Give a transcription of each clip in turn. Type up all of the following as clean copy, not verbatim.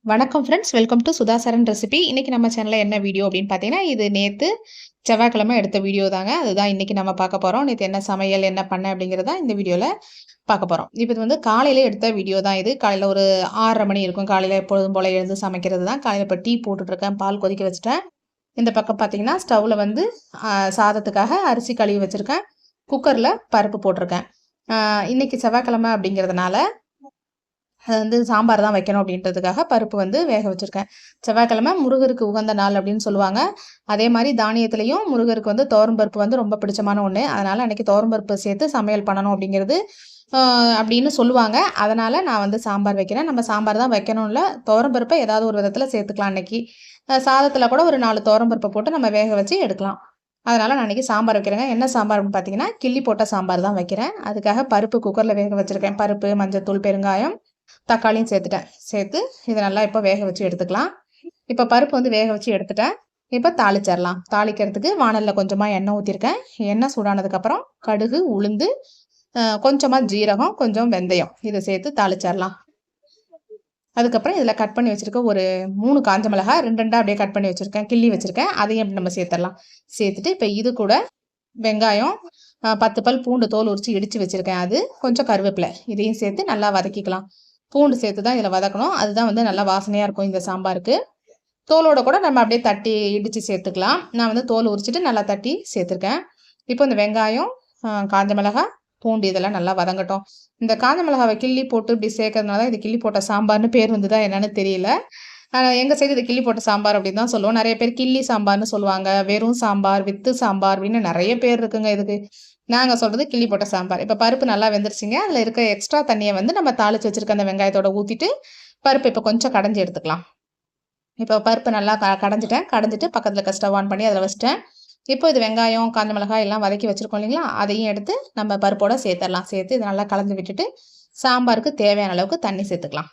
வணக்கம் friends, welcome to Sudha Saran recipe. இன்னைக்கு நம்ம சேனல்ல என்ன வீடியோ அப்படின்னு பார்த்தீங்கன்னா, இது நேத்து செவ்வாய்க்கிழமை எடுத்த வீடியோ தாங்க. அதுதான் இன்னைக்கு நம்ம பார்க்க போறோம். நேத்து என்ன சமையல், என்ன பண்ணேன் அப்படிங்கிறத இந்த வீடியோல பார்க்க போறோம். இப்ப இது வந்து காலையில எடுத்த வீடியோ தான் இது. காலையில ஒரு 6:30 மணி இருக்கும். காலையில எப்பொழுதும் போல எழுந்து சமைக்கிறது தான். காலையில இப்ப டீ போட்டுட்டு இருக்கேன். பால் கொதிக்க வச்சுட்டேன். இந்த பக்கம் பார்த்தீங்கன்னா, ஸ்டவ்ல வந்து சாதத்துக்காக அரிசி கழுவி வச்சிருக்கேன். குக்கர்ல பருப்பு போட்டிருக்கேன். இன்னைக்கு செவ்வாய்க்கிழமை அப்படிங்கிறதுனால அது வந்து சாம்பார் தான் வைக்கணும் அப்படின்றதுக்காக பருப்பு வந்து வேக வச்சிருக்கேன். செவ்வாய்க்கிழமை முருகருக்கு உகந்த நாள் அப்படின்னு சொல்லுவாங்க. அதே மாரி தானியத்திலயும் முருகருக்கு வந்து துவரம் பருப்பு வந்து ரொம்ப பிடிச்சமான ஒண்ணு. அதனால அன்னைக்கு துவரம் பருப்பு சேர்த்து சமையல் பண்ணணும் அப்படிங்கிறது அ அப்படின்னு சொல்லுவாங்க. அதனால நான் வந்து சாம்பார் வைக்கிறேன். நம்ம சாம்பார் தான் வைக்கணும்ல. துவரம் பருப்ப ஏதாவது ஒரு விதத்துல சேர்த்துக்கலாம் அன்னைக்கு. சாதத்துல கூட ஒரு 4 துவரம் பருப்ப போட்டு நம்ம வேக வச்சு எடுக்கலாம். அதனால நான் அன்னைக்கு சாம்பார் வைக்கிறேங்க. என்ன சாம்பார் அப்படின்னு பார்த்தீங்கன்னா, கிள்ளி போட்ட சாம்பார் தான் வைக்கிறேன். அதுக்காக பருப்பு குக்கர்ல வேக வச்சிருக்கேன். பருப்பு, மஞ்சத்தூள், பெருங்காயம், தக்காளியும் சேர்த்துட்டேன். சேர்த்து இத நல்லா இப்போ வேக வச்சு எடுத்துக்கலாம். இப்போ பருப்பு வந்து வேக வச்சு எடுத்துட்டேன். இப்போ தாளிச்சிரலாம். தாளிக்கிறதுக்கு வாணல்ல கொஞ்சமா எண்ணெய் ஊத்திருக்கேன். எண்ணெய் சூடானதுக்கப்புறம் கடுகு, உளுந்து, கொஞ்சமா ஜீரகம், கொஞ்சம் வெந்தயம் இத சேர்த்து தாளிச்சிரலாம். அதுக்கப்புறம் இதில கட் பண்ணி வச்சிருக்க ஒரு 3 காஞ்ச மிளகாய் 2 2 அப்படியே கட் பண்ணி வச்சிருக்கேன். கிள்ளி வச்சிருக்கேன். அதையும் நம்ம சேர்த்துரலாம். சேர்த்துட்டு இப்போ இது கூட வெங்காயம், 10 பல் பூண்டு தோல் உரிச்சு இடிச்சு வச்சிருக்கேன். அது கொஞ்சம் கருவேப்பிலை இதையும் சேர்த்து நல்லா வதக்கிக்கலாம். பூண்டு சேர்த்து தான் இதில வதக்கணும். அதுதான் வந்து நல்லா வாசனையா இருக்கும் இந்த சாம்பாருக்கு. தோலோட கூட நம்ம அப்படியே தட்டி இடிச்சு சேர்த்துக்கலாம். நான் வந்து தோல் உரிச்சுட்டு நல்லா தட்டி சேர்த்துருக்கேன். இப்போ இந்த வெங்காயம், காஞ்ச மிளகாய், பூண்டு இதெல்லாம் நல்லா வதங்கட்டும். இந்த காஞ்ச மிளகாவ கிள்ளி போட்டு இப்படி சேர்க்கறதுனால தான் இது கிள்ளி போட்ட சாம்பார்ன்னு பேர் வந்ததா என்னன்னு தெரியல. எங்க சைடு இது கிள்ளி போட்ட சாம்பார் அப்படின்னு தான் சொல்லுவோம். நெறைய பேர் கிள்ளி சாம்பார்ன்னு சொல்லுவாங்க. வெறும் சாம்பார், வித்து சாம்பார் அப்படின்னு நெறைய பேர் இருக்குங்க இதுக்கு. நாங்க சொல்றது கிள்ளி போட்ட சாம்பார். இப்ப பருப்பு நல்லா வெந்துருச்சுங்க. அதுல இருக்க எக்ஸ்ட்ரா தண்ணிய வந்து நம்ம தாளிச்சு வச்சிருக்க அந்த வெங்காயத்தோட ஊத்திட்டு, பருப்பு இப்ப கொஞ்சம் கடைஞ்சு எடுத்துக்கலாம். இப்போ பருப்பு நல்லா கடைஞ்சிட்டேன். கடைஞ்சிட்டு பக்கத்துல இருக்க ஸ்டவ் ஆன் பண்ணி அதில வச்சுட்டேன். இப்போ இது வெங்காயம், காஞ்ச மிளகாய் எல்லாம் வதக்கி வச்சிருக்கோம் இல்லைங்களா? அதையும் எடுத்து நம்ம பருப்போட சேர்த்துரலாம். சேர்த்து இத நல்லா கலந்து விட்டுட்டு, சாம்பாருக்கு தேவையான அளவுக்கு தண்ணி சேர்த்துக்கலாம்.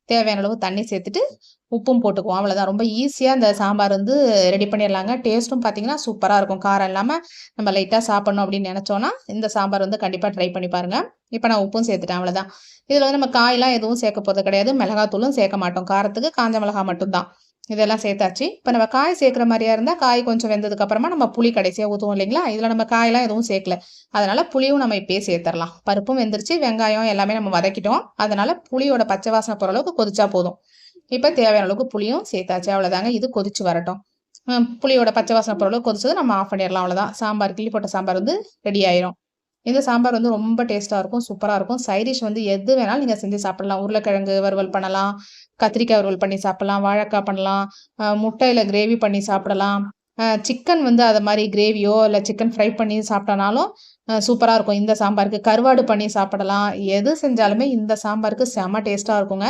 தேவையான அளவு தண்ணி சேர்த்துட்டு, உப்பும் போட்டுக்குவோம். அவ்வளோதான். ரொம்ப ஈஸியா இந்த சாம்பார் வந்து ரெடி பண்ணிரலாங்க. டேஸ்ட்டும் பார்த்தீங்கன்னா, சூப்பரா இருக்கும். காரம் இல்லாம நம்ம லைட்டா சாப்பிடணும் அப்படின்னு நெனச்சோம்னா, இந்த சாம்பார் வந்து கண்டிப்பா ட்ரை பண்ணி பாருங்க. இப்ப நான் உப்பும் சேர்த்துட்டேன். அவ்வளோதான். இதில வந்து நம்ம காய்லாம் எதுவும் சேர்க்க போறது கிடையாது. மிளகாத்தூளும் சேர்க்க மாட்டோம். காரத்துக்கு காஞ்ச மிளகாய் மட்டும் தான். இதெல்லாம் சேர்த்தாச்சு. இப்ப நம்ம காய் சேர்க்கிற மாரியா இருந்தா, காய் கொஞ்சம் வெந்ததுக்கு அப்புறமா நம்ம புளி கடைசியா ஊத்துவோம் இல்லைங்களா? இதில நம்ம காயெல்லாம் எதுவும் சேர்க்கல. அதனால புளியும் நம்ம இப்பயே சேர்த்துரலாம். பருப்பும் வெந்துருச்சு, வெங்காயம் எல்லாமே நம்ம வதக்கிட்டோம். அதனால புளியோட பச்சை வாசனை போற அளவுக்கு கொதிச்சா போதும். இப்ப தேவையான அளவுக்கு புளியும் சேர்த்தாச்சு. அவ்வளோதாங்க. இது கொதிச்சு வரட்டும். புளியோட பச்சை வாசனை போற அளவுக்கு கொதிச்சதும் நம்ம ஆஃப் பண்ணிரலாம். அவ்வளோதான். சாம்பார் கிள்ளி போட்ட சாம்பார் வந்து ரெடி ஆயிரும். இந்த சாம்பார் வந்து ரொம்ப டேஸ்ட்டா இருக்கும். சூப்பரா இருக்கும். சைட் டிஷ் வந்து எது வேணாலும் நீங்க செஞ்சு சாப்பிடலாம். உருளைக்கிழங்கு வறுவல் பண்ணலாம். கத்திரிக்காய் வறுவல் பண்ணி சாப்பிடலாம். வாழைக்காய் பண்ணலாம். முட்டையில கிரேவி பண்ணி சாப்பிடலாம். சிக்கன் வந்து அத மாரி கிரேவியோ, இல்ல சிக்கன் ஃப்ரை பண்ணி சாப்பிட்டோனாலும் சூப்பரா இருக்கும். இந்த சாம்பாருக்கு கருவாடு பண்ணி சாப்பிடலாம். எது செஞ்சாலுமே இந்த சாம்பாருக்கு செம்ம டேஸ்ட்டா இருக்குங்க.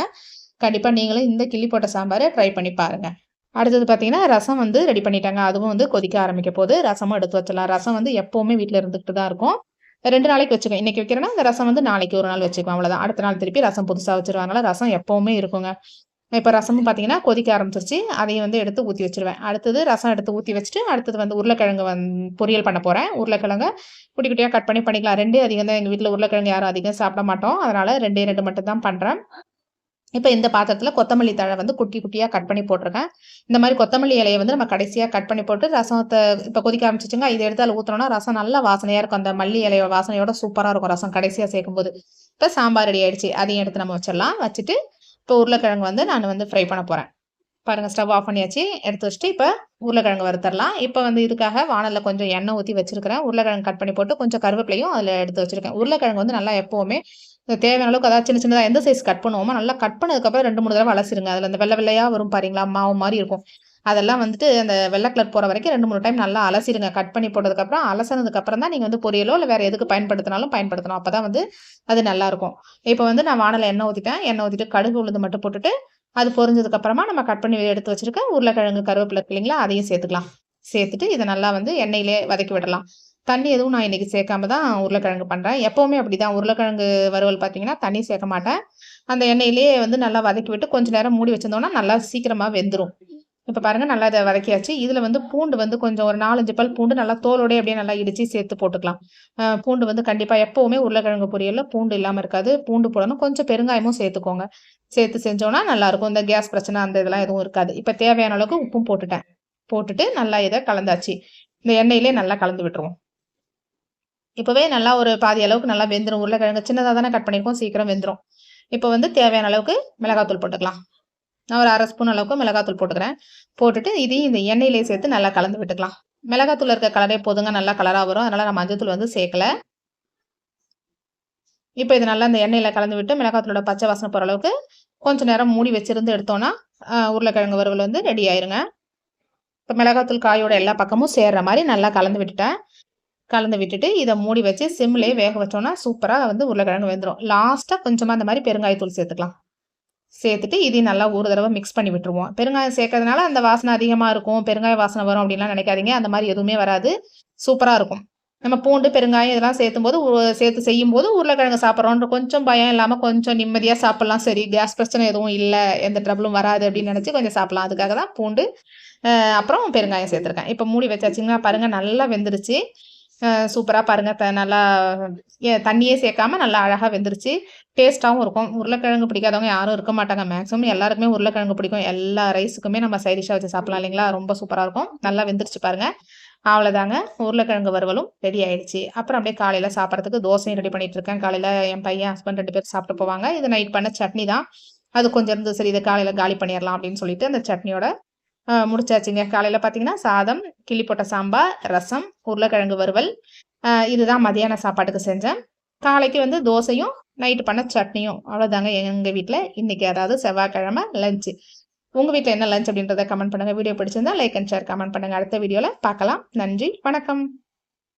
கண்டிப்பா நீங்களும் இந்த கிள்ளி போட்ட சாம்பார ட்ரை பண்ணி பாருங்க. அடுத்தது பார்த்தீங்கன்னா, ரசம் வந்து ரெடி பண்ணிட்டேங்க. அதுவும் வந்து கொதிக்க ஆரம்பிக்க போது. ரசமும் எடுத்து வச்சுடலாம். ரசம் வந்து எப்பவுமே வீட்ல இருந்துகிட்டு தான் இருக்கும். 2 நாளைக்கு வச்சுக்குவேன். இன்னைக்கு வைக்கிறேன்னா, இந்த ரசம் வந்து நாளைக்கு ஒரு நாள் வச்சுக்குவேன். அவ்வளோதான். அடுத்த நாள் திருப்பி ரசம் புதுசா வச்சுருவேன். அதனால ரசம் எப்பவுமே இருக்குங்க. இப்ப ரசமும் பார்த்தீங்கன்னா, கொதிக்க ஆரம்பிச்சுருச்சு. அதையும் வந்து எடுத்து ஊத்தி வச்சுருவேன். அடுத்தது ரசம் எடுத்து ஊத்தி வச்சுட்டு, அடுத்தது வந்து உருளைக்கிழங்கு பொரியல் பண்ண போறேன். உருளைக்கிழங்க குட்டி குட்டியா கட் பண்ணி பண்ணிக்கலாம். 2 அதிகம் தான். எங்க வீட்ல உருளைக்கிழங்கு யாரும் அதிகம் சாப்பிட மாட்டோம். அதனால 2 2 மட்டும் தான் பண்றேன். இப்ப இந்த பாத்திரத்துல கொத்தமல்லி தழை வந்து குட்டி குட்டியா கட் பண்ணி போட்டுருக்கேன். இந்த மாரி கொத்தமல்லி இலைய வந்து நம்ம கடைசியா கட் பண்ணி போட்டு ரசத்த இப்ப கொதிக்க ஆரம்பிச்சுச்சுங்க. இத எடுத்து அதுல ஊத்துனோம்னா ரசம் நல்லா வாசனையா இருக்கும். அந்த மல்லி இலையோட வாசனையோட சூப்பரா இருக்கும் ரசம் கடைசியா சேர்க்கும்போது. இப்ப சாம்பார் ரெடி ஆயிடுச்சு. அதையும் எடுத்து நம்ம வச்சிடலாம். வச்சுட்டு இப்ப உருளைக்கிழங்கு வந்து நான் வந்து ஃப்ரை பண்ண போறேன். பாருங்க ஸ்டவ் ஆஃப் பண்ணியாச்சு. எடுத்து வச்சுட்டு இப்ப உருளைக்கிழங்கு வறுத்தரலாம். இப்ப வந்து இதுக்காக வாணல்ல கொஞ்சம் எண்ணெய் ஊத்தி வச்சிருக்கிறேன். உருளைக்கிழங்கு கட் பண்ணி போட்டு கொஞ்சம் கருவேப்பிலையும் அதுல எடுத்து வச்சிருக்கேன். உருளைக்கிழங்கு வந்து நல்லா எப்பவுமே தேவையான அளவுக்கு அதாவது சின்ன சின்னதா எந்த சைஸ் கட் பண்ணுவோமோ, நல்லா கட் பண்ணதுக்கப்புறம் 2, 3 தடவ அலசிருங்க. அதுல அந்த வெள்ள வெள்ளையா வரும் பாருங்களா? மாவு மாரி இருக்கும். அதெல்லாம் வந்துட்டு அந்த வெள்ள கலர் போற வரைக்கும் 2, 3 டைம் நல்லா அலசிருங்க. கட் பண்ணி போட்டதுக்கப்புறம், அலசுனதுக்கப்புறம் தான் நீங்க வந்து பொரியலோ, இல்ல வேற எதுக்கு பயன்படுத்தினாலும் பயன்படுத்தணும். அப்பதான் வந்து அது நல்லாருக்கும். இப்ப வந்து நான் வாணல்ல எண்ணெய் ஊத்திட்டேன். எண்ணெய் ஊத்திட்டு கடுகு, உளுந்து மட்டும் போட்டுட்டு, அது பொரிஞ்சதுக்கு அப்புறமா நம்ம கட் பண்ணி எடுத்து வச்சிருக்க உருளைக்கிழங்கு, கருவேப்பிலை இருக்கு இல்லைங்களா? அதையும் சேர்த்துக்கலாம். சேர்த்துட்டு இத நல்லா வந்து எண்ணெயிலே வதக்கி விடலாம். தண்ணி எதுவும் நான் இன்னைக்கு சேர்க்காம தான் உருளைக்கிழங்கு பண்றேன். எப்பவுமே அப்படிதான். உருளைக்கிழங்கு வறுவல் பார்த்தீங்கன்னா, தண்ணி சேர்க்க மாட்டேன். அந்த எண்ணெயிலேயே வந்து நல்லா வதக்கி விட்டு கொஞ்ச நேரம் மூடி வச்சிருந்தோம்னா, நல்லா சீக்கிரமா வெந்துரும். இப்ப பாருங்க நல்லா இத வதக்கியாச்சு. இதுல வந்து பூண்டு வந்து கொஞ்சம் ஒரு 4, 5 பல் பூண்டு நல்லா தோலோடயே அப்படியே நல்லா இடிச்சு சேர்த்து போட்டுக்கலாம். பூண்டு வந்து கண்டிப்பா எப்பவுமே உருளைக்கிழங்கு பொரியல்ல பூண்டு இல்லாம இருக்காது. பூண்டு போடணும். கொஞ்சம் பெருங்காயமும் சேர்த்துக்கோங்க. சேர்த்து செஞ்சோம்னா நல்லாருக்கும். இந்த கேஸ் பிரச்சனை அந்த இதெல்லாம் எதுவும் இருக்காது. இப்ப தேவையான அளவுக்கு உப்பும் போட்டுட்டேன். போட்டுட்டு நல்லா இத கலந்தாச்சு. இந்த எண்ணெயிலே நல்லா கலந்து விட்டுருவோம். இப்பவே நல்லா ஒரு பாதி அளவுக்கு நல்லா வெந்துரும். உருளைக்கிழங்கு சின்னதா தானே கட் பண்ணியிருக்கோம். சீக்கிரம் வெந்துரும். இப்ப வந்து தேவையான அளவுக்கு மிளகாத்தூள் போட்டுக்கலாம். நான் ஒரு 1/2 ஸ்பூன் அளவுக்கு மிளகாத்தூள் போட்டுக்கிறேன். போட்டுட்டு இதையும் இந்த எண்ணெயிலேயே சேர்த்து நல்லா கலந்து விட்டுக்கலாம். மிளகாத்தூள்ல இருக்க கலரே போதுங்க. நல்லா கலரா வரும். அதனால நான் மஞ்சத்தூள் வந்து சேர்க்கல. இப்ப இது நல்லா இந்த எண்ணெயில கலந்து விட்டு மிளகாத்தூளோட பச்சை வாசனை போற அளவுக்கு கொஞ்ச நேரம் மூடி வச்சிருந்து எடுத்தோம்னா, உருளைக்கிழங்கு வறுவல் வந்து ரெடி ஆயிருங்க. இப்ப மிளகாத்தூள் காயோட எல்லா பக்கமும் சேர்ற மாரி நல்லா கலந்து விட்டுட்டேன். கலந்து விட்டுட்டு இத மூடி வச்சு சிம்லயே வேக வச்சோம்னா, சூப்பரா வந்து உருளைக்கிழங்கு வெந்துரும். லாஸ்ட்டா கொஞ்சமா அந்த மாரி பெருங்காயத்தூள் சேர்த்துக்கலாம். சேர்த்துட்டு இதையும் நல்லா ஒரு தடவ மிக்ஸ் பண்ணி விட்டுருவோம். பெருங்காயம் சேர்க்கறதுனால அந்த வாசனை அதிகமா இருக்கும். பெருங்காய வாசனை வரும் அப்டின்லாம் நெனைக்காதீங்க. அந்த மாரி எதுவுமே வராது. சூப்பரா இருக்கும். நம்ம பூண்டு, பெருங்காயம் இதெல்லாம் சேர்த்தும்போது சேர்த்து செய்யும்போது உருளைக்கிழங்கு சாப்பிடுறோன்ற கொஞ்சம் பயம் இல்லாம கொஞ்சம் நிம்மதியா சாப்பிடலாம். சரி கேஸ் பிரச்சனை எதுவும் இல்ல, எந்த ட்ரபிளும் வராது அப்டின்னு நெனச்சு கொஞ்சம் சாப்பிடலாம். அதுக்காக தான் பூண்டு, அப்புறம் பெருங்காயம் சேர்த்துருக்கேன். இப்ப மூடி வச்சாச்சுங்க. பாருங்க நல்லா வெந்துருச்சு. சூப்பரா பாருங்க நல்லா தண்ணியே சேர்க்காம நல்லா அழகா வெந்துருச்சு. டேஸ்ட்டாவும் இருக்கும். உருளைக்கிழங்கு பிடிக்காதவங்க யாரும் இருக்க மாட்டாங்க. மேக்ஸிமம் எல்லாருக்குமே உருளைக்கிழங்கு பிடிக்கும். எல்லா ரைஸுக்குமே நம்ம சைட் டிஷ்ஷா வச்சு சாப்பிடலாம் இல்லைங்களா? ரொம்ப சூப்பரா இருக்கும். நல்லா வெந்துருச்சு பாருங்க. அவ்வளோதாங்க. உருளைக்கிழங்கு வறுவலும் ரெடி ஆயிடுச்சு. அப்புறம் அப்படியே காலையில சாப்பிடறதுக்கு தோசையும் ரெடி பண்ணிட்டு இருக்கேன். காலையில என் பையன், ஹஸ்பண்ட் 2 பேரும் சாப்பிட்டு போவாங்க. இது நைட் பண்ண சட்னி தான். அது கொஞ்சம் இருந்தது. சரி இத காலையில காலி பண்ணிறலாம் அப்படின்னு சொல்லிட்டு அந்த சட்னியோட முடிச்சாச்சுங்க. காலையில பார்த்தீங்கன்னா, சாதம், கிள்ளி போட்ட சாம்பார், ரசம், உருளைக்கிழங்கு வறுவல். இதுதான் மதியான சாப்பாட்டுக்கு செஞ்சேன். காலைக்கு வந்து தோசையும், நைட்டு பண்ண சட்னியும். அவ்வளோதாங்க எங்க வீட்ல இன்னைக்கு அதாவது செவ்வாய்க்கிழமை லஞ்ச். உங்க வீட்ல என்ன லஞ்ச் அப்படின்றத கமெண்ட் பண்ணுங்க. வீடியோ பிடிச்சிருந்தா லைக் அண்ட் ஷேர் கமெண்ட் பண்ணுங்க. அடுத்த வீடியோல பார்க்கலாம். நன்றி, வணக்கம்.